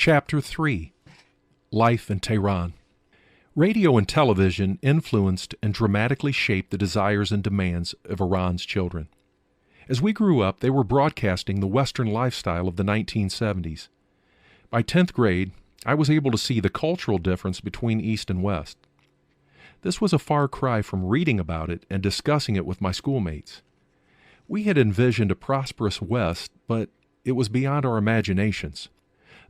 Chapter 3: Life in Tehran. Radio and television influenced and dramatically shaped the desires and demands of Iran's children. As we grew up, they were broadcasting the Western lifestyle of the 1970s. By 10th grade, I was able to see the cultural difference between East and West. This was a far cry from reading about it and discussing it with my schoolmates. We had envisioned a prosperous West, but it was beyond our imaginations.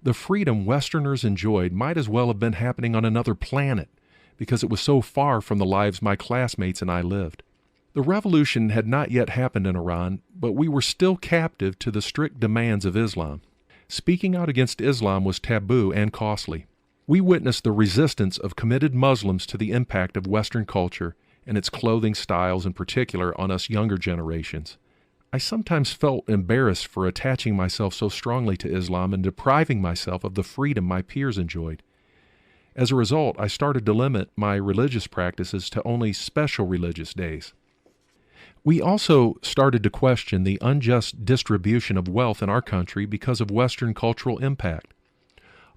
The freedom Westerners enjoyed might as well have been happening on another planet, because it was so far from the lives my classmates and I lived. The revolution had not yet happened in Iran, but we were still captive to the strict demands of Islam. Speaking out against Islam was taboo and costly. We witnessed the resistance of committed Muslims to the impact of Western culture and its clothing styles in particular on us younger generations. I sometimes felt embarrassed for attaching myself so strongly to Islam and depriving myself of the freedom my peers enjoyed. As a result, I started to limit my religious practices to only special religious days. We also started to question the unjust distribution of wealth in our country because of Western cultural impact.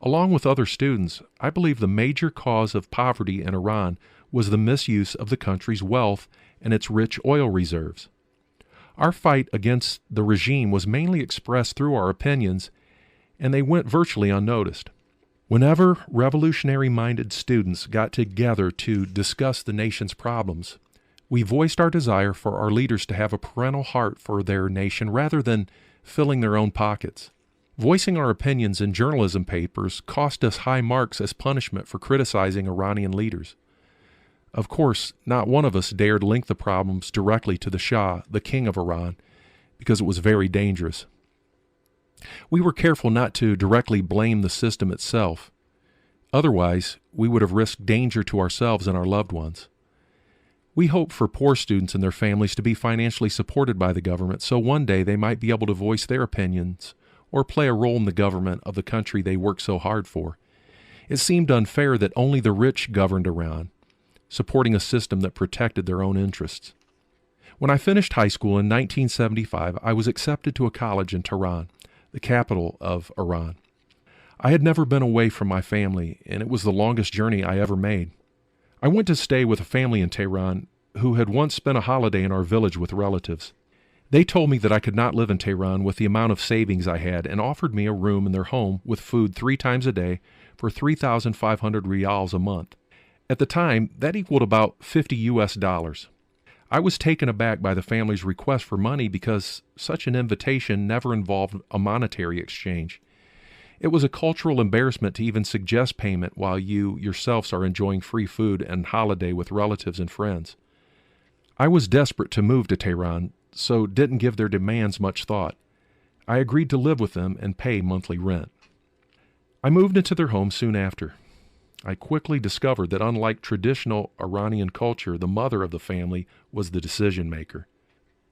Along with other students, I believe the major cause of poverty in Iran was the misuse of the country's wealth and its rich oil reserves. Our fight against the regime was mainly expressed through our opinions, and they went virtually unnoticed. Whenever revolutionary-minded students got together to discuss the nation's problems, we voiced our desire for our leaders to have a parental heart for their nation rather than filling their own pockets. Voicing our opinions in journalism papers cost us high marks as punishment for criticizing Iranian leaders. Of course, not one of us dared link the problems directly to the Shah, the king of Iran, because it was very dangerous. We were careful not to directly blame the system itself. Otherwise, we would have risked danger to ourselves and our loved ones. We hope for poor students and their families to be financially supported by the government so one day they might be able to voice their opinions or play a role in the government of the country they work so hard for. It seemed unfair that only the rich governed Iran, supporting a system that protected their own interests. When I finished high school in 1975, I was accepted to a college in Tehran, the capital of Iran. I had never been away from my family, and it was the longest journey I ever made. I went to stay with a family in Tehran who had once spent a holiday in our village with relatives. They told me that I could not live in Tehran with the amount of savings I had and offered me a room in their home with food 3 times a day for 3,500 rials a month. At the time, that equaled about $50. I was taken aback by the family's request for money because such an invitation never involved a monetary exchange. It was a cultural embarrassment to even suggest payment while you yourselves are enjoying free food and holiday with relatives and friends. I was desperate to move to Tehran, so didn't give their demands much thought. I agreed to live with them and pay monthly rent. I moved into their home soon after. I quickly discovered that unlike traditional Iranian culture, the mother of the family was the decision maker.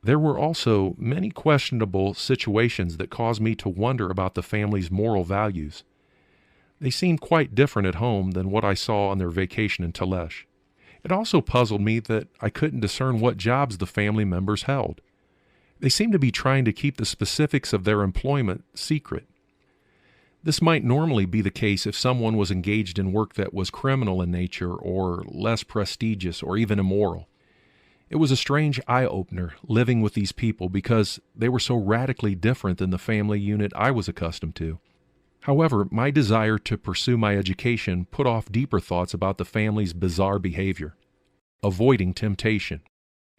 There were also many questionable situations that caused me to wonder about the family's moral values. They seemed quite different at home than what I saw on their vacation in Talesh. It also puzzled me that I couldn't discern what jobs the family members held. They seemed to be trying to keep the specifics of their employment secret. This might normally be the case if someone was engaged in work that was criminal in nature or less prestigious or even immoral. It was a strange eye-opener living with these people because they were so radically different than the family unit I was accustomed to. However, my desire to pursue my education put off deeper thoughts about the family's bizarre behavior. Avoiding temptation.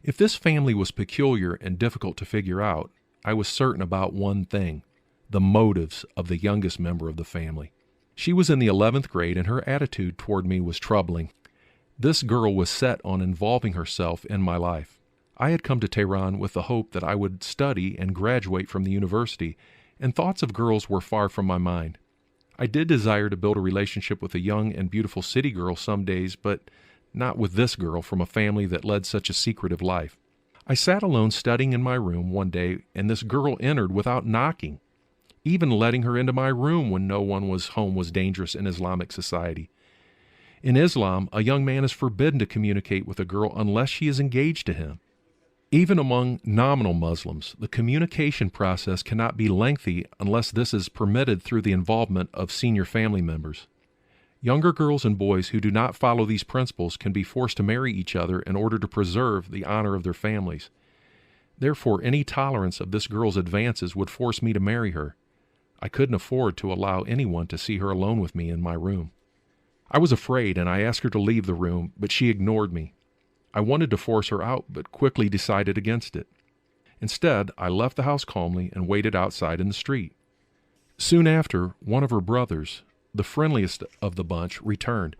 If this family was peculiar and difficult to figure out, I was certain about one thing: the motives of the youngest member of the family. She was in the 11th grade and her attitude toward me was troubling. This girl was set on involving herself in my life. I had come to Tehran with the hope that I would study and graduate from the university, and thoughts of girls were far from my mind. I did desire to build a relationship with a young and beautiful city girl some days, but not with this girl from a family that led such a secretive life. I sat alone studying in my room one day, and this girl entered without knocking. Even letting her into my room when no one was home was dangerous in Islamic society. In Islam, a young man is forbidden to communicate with a girl unless she is engaged to him. Even among nominal Muslims, the communication process cannot be lengthy unless this is permitted through the involvement of senior family members. Younger girls and boys who do not follow these principles can be forced to marry each other in order to preserve the honor of their families. Therefore, any tolerance of this girl's advances would force me to marry her. I couldn't afford to allow anyone to see her alone with me in my room. I was afraid, and I asked her to leave the room, but she ignored me. I wanted to force her out, but quickly decided against it. Instead, I left the house calmly and waited outside in the street. Soon after, one of her brothers, the friendliest of the bunch, returned.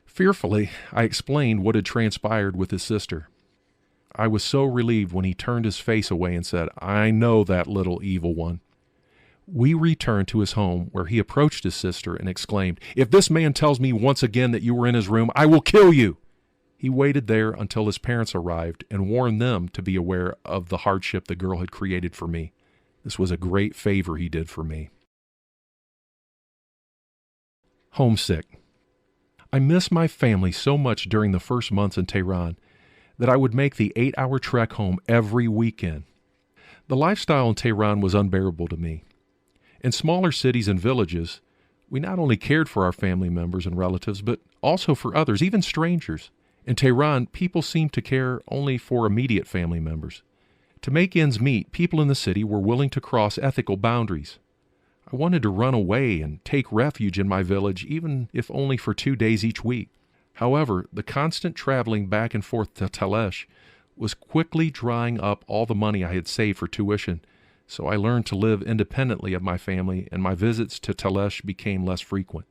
Fearfully, I explained what had transpired with his sister. I was so relieved when he turned his face away and said, "I know that little evil one." We returned to his home, where he approached his sister and exclaimed, "If this man tells me once again that you were in his room, I will kill you." He waited there until his parents arrived and warned them to be aware of the hardship the girl had created for me. This was a great favor he did for me. Homesick. I missed my family so much during the first months in Tehran that I would make the 8-hour trek home every weekend. The lifestyle in Tehran was unbearable to me. In smaller cities and villages, we not only cared for our family members and relatives, but also for others, even strangers. In Tehran, people seemed to care only for immediate family members. To make ends meet, people in the city were willing to cross ethical boundaries. I wanted to run away and take refuge in my village, even if only for 2 days each week. However, the constant traveling back and forth to Talesh was quickly drying up all the money I had saved for tuition, so I learned to live independently of my family, and my visits to Talesh became less frequent.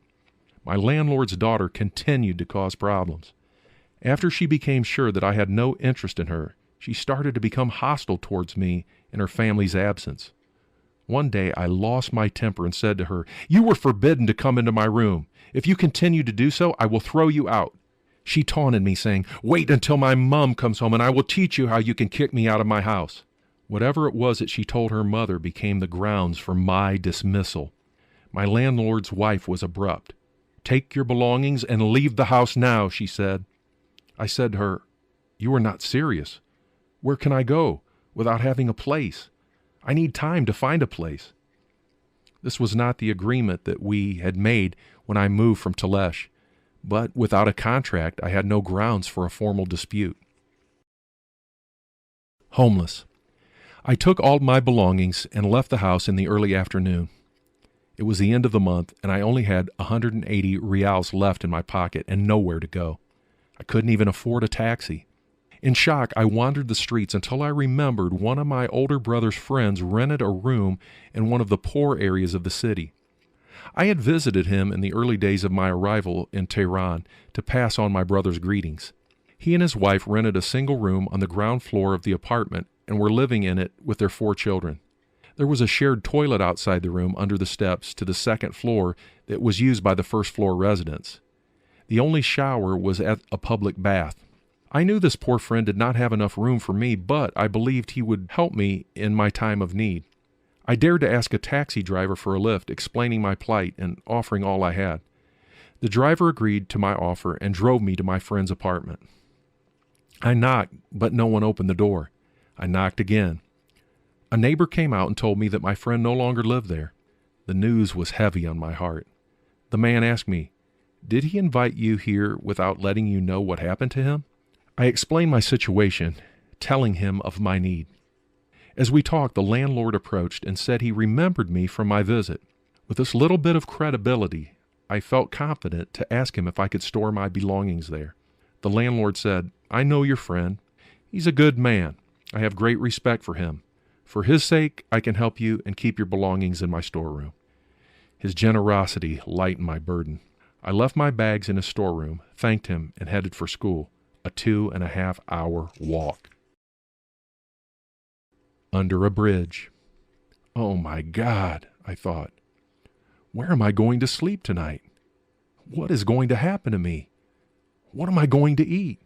My landlord's daughter continued to cause problems. After she became sure that I had no interest in her, she started to become hostile towards me in her family's absence. One day I lost my temper and said to her, "You were forbidden to come into my room. If you continue to do so, I will throw you out." She taunted me, saying, "Wait until my mom comes home and I will teach you how you can kick me out of my house." Whatever it was that she told her mother became the grounds for my dismissal. My landlord's wife was abrupt. "Take your belongings and leave the house now," she said. I said to her, "You are not serious. Where can I go without having a place? I need time to find a place." This was not the agreement that we had made when I moved from Talesh, but without a contract, I had no grounds for a formal dispute. Homeless. I took all my belongings and left the house in the early afternoon. It was the end of the month, and I only had 180 rials left in my pocket and nowhere to go. I couldn't even afford a taxi. In shock, I wandered the streets until I remembered one of my older brother's friends rented a room in one of the poor areas of the city. I had visited him in the early days of my arrival in Tehran to pass on my brother's greetings. He and his wife rented a single room on the ground floor of the apartment and were living in it with their 4 children. There was a shared toilet outside the room under the steps to the second floor that was used by the first-floor residents. The only shower was at a public bath. I knew this poor friend did not have enough room for me, but I believed he would help me in my time of need. I dared to ask a taxi driver for a lift, explaining my plight and offering all I had. The driver agreed to my offer and drove me to my friend's apartment. I knocked, but no one opened the door. I knocked again. A neighbor came out and told me that my friend no longer lived there. The news was heavy on my heart. The man asked me, "Did he invite you here without letting you know what happened to him?" I explained my situation, telling him of my need. As we talked, the landlord approached and said he remembered me from my visit. With this little bit of credibility, I felt confident to ask him if I could store my belongings there. The landlord said, "I know your friend. He's a good man. I have great respect for him. For his sake, I can help you and keep your belongings in my storeroom." His generosity lightened my burden. I left my bags in his storeroom, thanked him, and headed for school, a 2.5-hour walk. Under a bridge. Oh my God, I thought. Where am I going to sleep tonight? What is going to happen to me? What am I going to eat?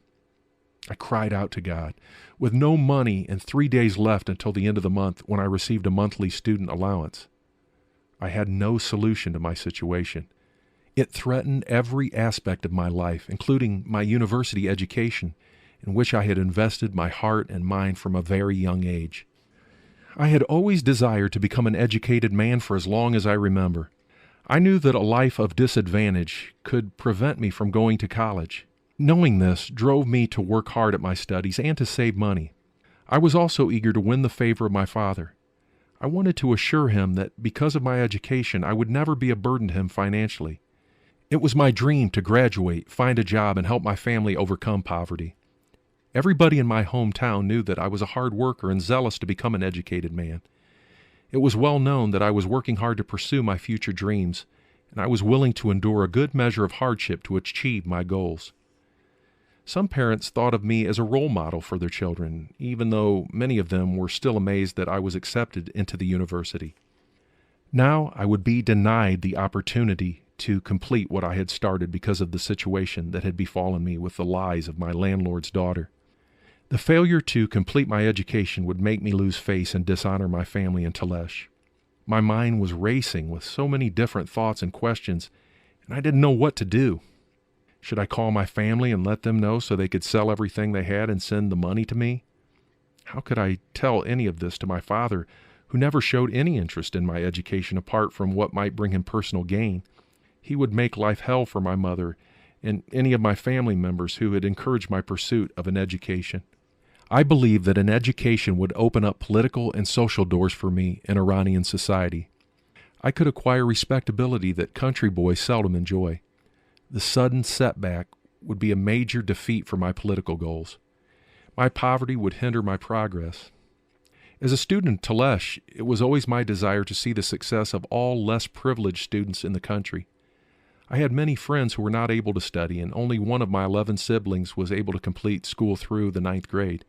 I cried out to God. With no money and 3 days left until the end of the month when I received a monthly student allowance, I had no solution to my situation. It threatened every aspect of my life, including my university education, in which I had invested my heart and mind from a very young age. I had always desired to become an educated man for as long as I remember. I knew that a life of disadvantage could prevent me from going to college. Knowing this drove me to work hard at my studies and to save money. I was also eager to win the favor of my father. I wanted to assure him that because of my education, I would never be a burden to him financially. It was my dream to graduate, find a job, and help my family overcome poverty. Everybody in my hometown knew that I was a hard worker and zealous to become an educated man. It was well known that I was working hard to pursue my future dreams, and I was willing to endure a good measure of hardship to achieve my goals. Some parents thought of me as a role model for their children, even though many of them were still amazed that I was accepted into the university. Now I would be denied the opportunity to complete what I had started because of the situation that had befallen me with the lies of my landlord's daughter. The failure to complete my education would make me lose face and dishonor my family in Talesh. My mind was racing with so many different thoughts and questions, and I didn't know what to do. Should I call my family and let them know so they could sell everything they had and send the money to me? How could I tell any of this to my father, who never showed any interest in my education apart from what might bring him personal gain? He would make life hell for my mother and any of my family members who had encouraged my pursuit of an education. I believed that an education would open up political and social doors for me in Iranian society. I could acquire respectability that country boys seldom enjoy. The sudden setback would be a major defeat for my political goals. My poverty would hinder my progress. As a student in Talesh, it was always my desire to see the success of all less privileged students in the country. I had many friends who were not able to study, and only one of my 11 siblings was able to complete school through the 9th grade.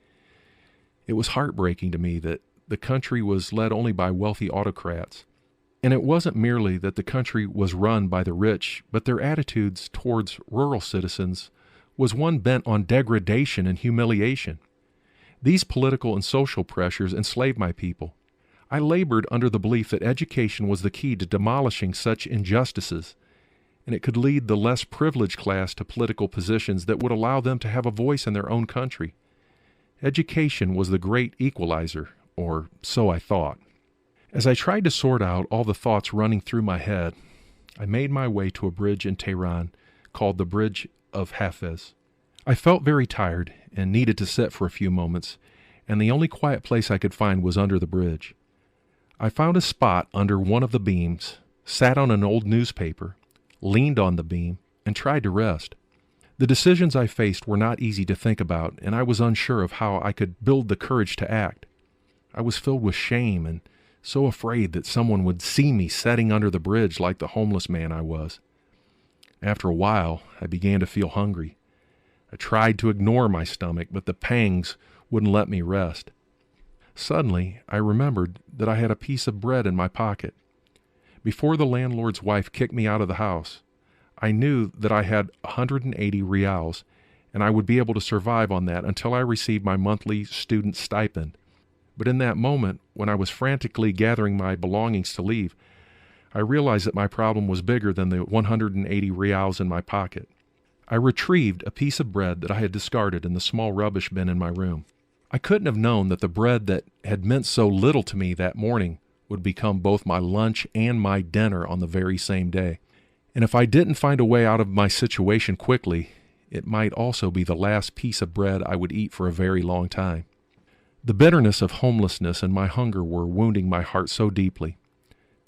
It was heartbreaking to me that the country was led only by wealthy autocrats. And it wasn't merely that the country was run by the rich, but their attitudes towards rural citizens was one bent on degradation and humiliation. These political and social pressures enslaved my people. I labored under the belief that education was the key to demolishing such injustices, and it could lead the less privileged class to political positions that would allow them to have a voice in their own country. Education was the great equalizer, or so I thought. As I tried to sort out all the thoughts running through my head, I made my way to a bridge in Tehran called the Bridge of Hafez. I felt very tired and needed to sit for a few moments, and the only quiet place I could find was under the bridge. I found a spot under one of the beams, sat on an old newspaper, leaned on the beam, and tried to rest. The decisions I faced were not easy to think about, and I was unsure of how I could build the courage to act. I was filled with shame and so afraid that someone would see me sitting under the bridge like the homeless man I was. After a while, I began to feel hungry. I tried to ignore my stomach, but the pangs wouldn't let me rest. Suddenly, I remembered that I had a piece of bread in my pocket. Before the landlord's wife kicked me out of the house, I knew that I had 180 rials, and I would be able to survive on that until I received my monthly student stipend. But in that moment, when I was frantically gathering my belongings to leave, I realized that my problem was bigger than the 180 rials in my pocket. I retrieved a piece of bread that I had discarded in the small rubbish bin in my room. I couldn't have known that the bread that had meant so little to me that morning would become both my lunch and my dinner on the very same day. And if I didn't find a way out of my situation quickly, it might also be the last piece of bread I would eat for a very long time. The bitterness of homelessness and my hunger were wounding my heart so deeply.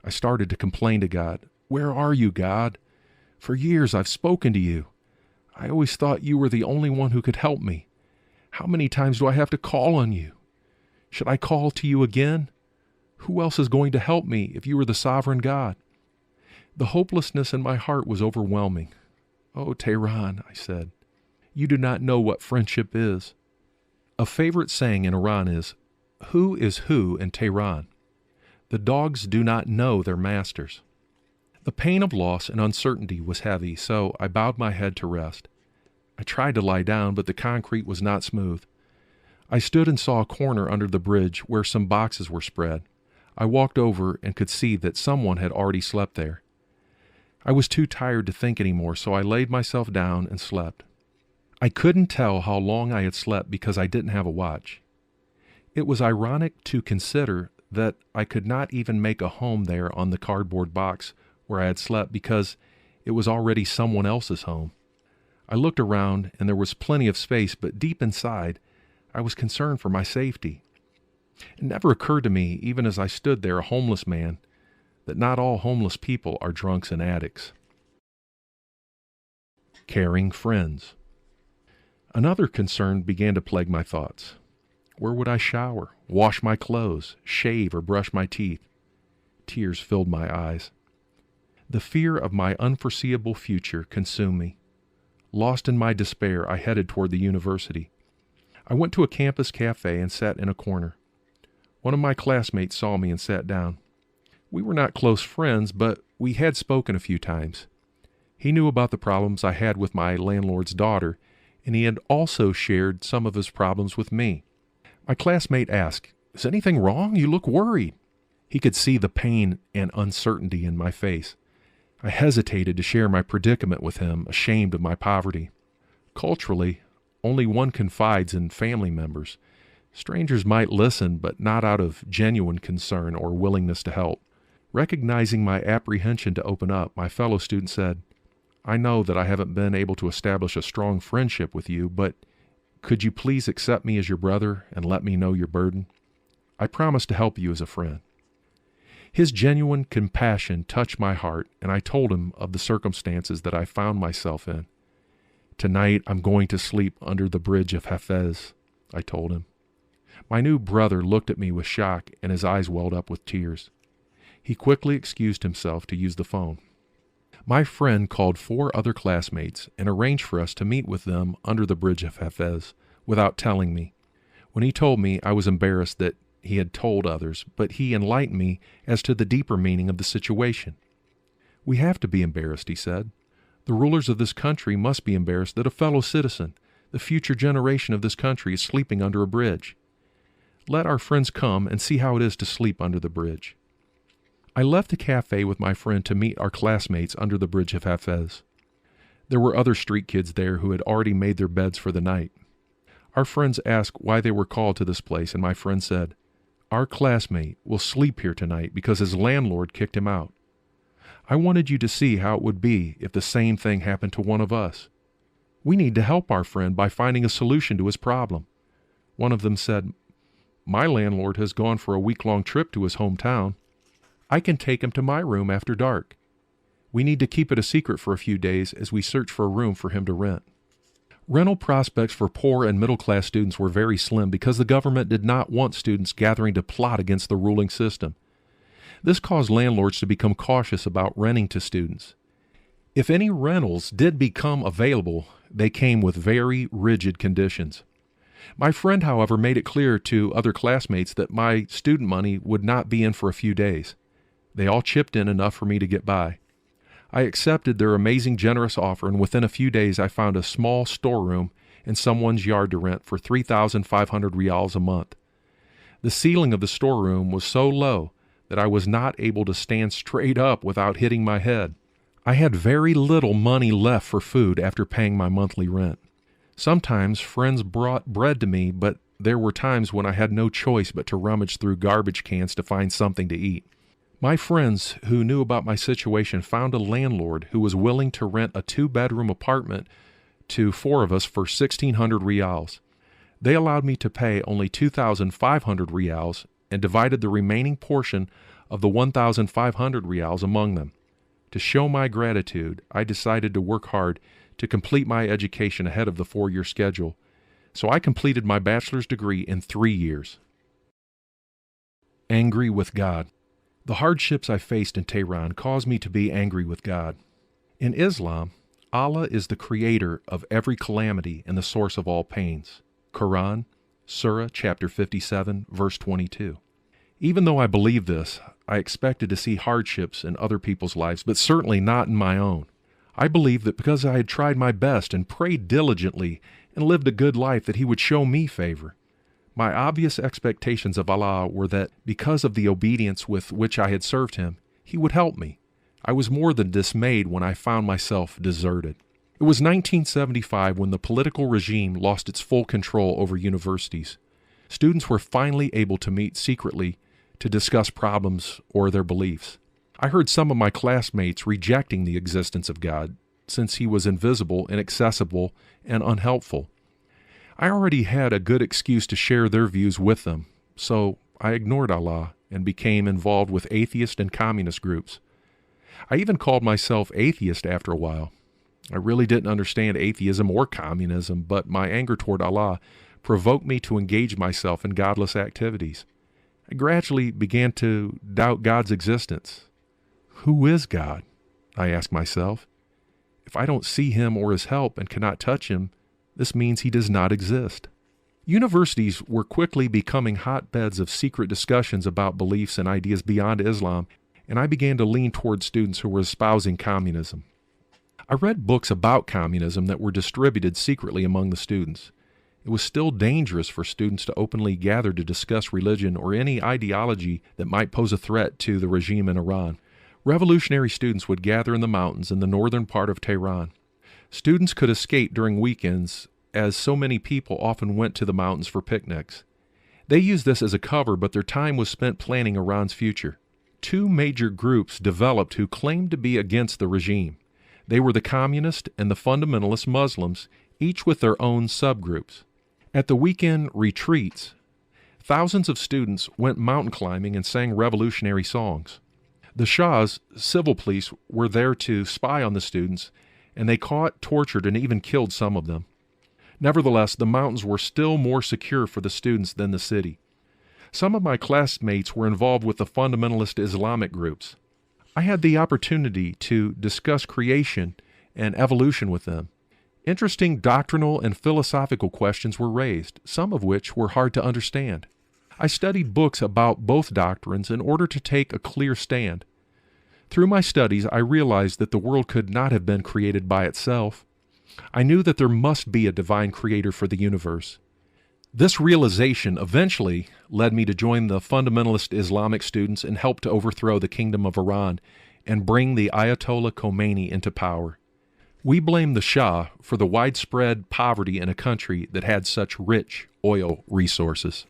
I started to complain to God. "Where are you, God? For years I've spoken to you. I always thought you were the only one who could help me. How many times do I have to call on you? Should I call to you again? Who else is going to help me if you are the sovereign God?" The hopelessness in my heart was overwhelming. "Oh, Tehran," I said, "you do not know what friendship is." A favorite saying in Iran is, "Who is who in Tehran?" The dogs do not know their masters. The pain of loss and uncertainty was heavy, so I bowed my head to rest. I tried to lie down, but the concrete was not smooth. I stood and saw a corner under the bridge where some boxes were spread. I walked over and could see that someone had already slept there. I was too tired to think anymore, so I laid myself down and slept. I couldn't tell how long I had slept because I didn't have a watch. It was ironic to consider that I could not even make a home there on the cardboard box where I had slept because it was already someone else's home. I looked around and there was plenty of space, but deep inside, I was concerned for my safety. It never occurred to me, even as I stood there a homeless man, that not all homeless people are drunks and addicts. Caring friends. Another concern began to plague my thoughts. Where would I shower, wash my clothes, shave, or brush my teeth? Tears filled my eyes. The fear of my unforeseeable future consumed me. Lost in my despair, I headed toward the university. I went to a campus cafe and sat in a corner. One of my classmates saw me and sat down. We were not close friends, but we had spoken a few times. He knew about the problems I had with my landlord's daughter, and he had also shared some of his problems with me. My classmate asked, "Is anything wrong? You look worried." He could see the pain and uncertainty in my face. I hesitated to share my predicament with him, ashamed of my poverty. Culturally, only one confides in family members. Strangers might listen, but not out of genuine concern or willingness to help. Recognizing my apprehension to open up, my fellow student said, "I know that I haven't been able to establish a strong friendship with you, but could you please accept me as your brother and let me know your burden? I promise to help you as a friend." His genuine compassion touched my heart, and I told him of the circumstances that I found myself in. "Tonight I'm going to sleep under the bridge of Hafez," I told him. My new brother looked at me with shock, and his eyes welled up with tears. He quickly excused himself to use the phone. My friend called 4 other classmates and arranged for us to meet with them under the bridge of Hafez without telling me. When he told me, I was embarrassed that he had told others, but he enlightened me as to the deeper meaning of the situation. "We have to be embarrassed," he said. "The rulers of this country must be embarrassed that a fellow citizen, the future generation of this country, is sleeping under a bridge. Let our friends come and see how it is to sleep under the bridge." I left the cafe with my friend to meet our classmates under the bridge of Hafez. There were other street kids there who had already made their beds for the night. Our friends asked why they were called to this place, and my friend said, "Our classmate will sleep here tonight because his landlord kicked him out. I wanted you to see how it would be if the same thing happened to one of us. We need to help our friend by finding a solution to his problem." One of them said, "My landlord has gone for a week-long trip to his hometown. I can take him to my room after dark. We need to keep it a secret for a few days as we search for a room for him to rent." Rental prospects for poor and middle-class students were very slim because the government did not want students gathering to plot against the ruling system. This caused landlords to become cautious about renting to students. If any rentals did become available, they came with very rigid conditions. My friend, however, made it clear to other classmates that my student money would not be in for a few days. They all chipped in enough for me to get by. I accepted their amazing generous offer, and within a few days I found a small storeroom in someone's yard to rent for 3,500 rials a month. The ceiling of the storeroom was so low that I was not able to stand straight up without hitting my head. I had very little money left for food after paying my monthly rent. Sometimes friends brought bread to me, but there were times when I had no choice but to rummage through garbage cans to find something to eat. My friends who knew about my situation found a landlord who was willing to rent a 2-bedroom apartment to 4 of us for 1,600 rials. They allowed me to pay only 2,500 rials and divided the remaining portion of the 1,500 rials among them. To show my gratitude, I decided to work hard to complete my education ahead of the 4-year schedule, so I completed my bachelor's degree in 3 years. Angry with God. The hardships I faced in Tehran caused me to be angry with God. In Islam, Allah is the creator of every calamity and the source of all pains. Quran, Surah chapter 57, verse 22. Even though I believe this, I expected to see hardships in other people's lives, but certainly not in my own. I believed that because I had tried my best and prayed diligently and lived a good life, that He would show me favor. My obvious expectations of Allah were that because of the obedience with which I had served Him, He would help me. I was more than dismayed when I found myself deserted. It was 1975 when the political regime lost its full control over universities. Students were finally able to meet secretly to discuss problems or their beliefs. I heard some of my classmates rejecting the existence of God, since he was invisible, inaccessible, and unhelpful. I already had a good excuse to share their views with them, so I ignored Allah and became involved with atheist and communist groups. I even called myself atheist after a while. I really didn't understand atheism or communism, but my anger toward Allah provoked me to engage myself in godless activities. I gradually began to doubt God's existence. Who is God? I asked myself. If I don't see him or his help and cannot touch him, this means he does not exist. Universities were quickly becoming hotbeds of secret discussions about beliefs and ideas beyond Islam, and I began to lean toward students who were espousing communism. I read books about communism that were distributed secretly among the students. It was still dangerous for students to openly gather to discuss religion or any ideology that might pose a threat to the regime in Iran. Revolutionary students would gather in the mountains in the northern part of Tehran. Students could escape during weekends, as so many people often went to the mountains for picnics. They used this as a cover, but their time was spent planning Iran's future. Two major groups developed who claimed to be against the regime. They were the communist and the fundamentalist Muslims, each with their own subgroups. At the weekend retreats, thousands of students went mountain climbing and sang revolutionary songs. The Shah's civil police were there to spy on the students, and they caught, tortured, and even killed some of them. Nevertheless, the mountains were still more secure for the students than the city. Some of my classmates were involved with the fundamentalist Islamic groups. I had the opportunity to discuss creation and evolution with them. Interesting doctrinal and philosophical questions were raised, some of which were hard to understand. I studied books about both doctrines in order to take a clear stand. Through my studies, I realized that the world could not have been created by itself. I knew that there must be a divine creator for the universe. This realization eventually led me to join the fundamentalist Islamic students and help to overthrow the Kingdom of Iran and bring the Ayatollah Khomeini into power. We blame the Shah for the widespread poverty in a country that had such rich oil resources.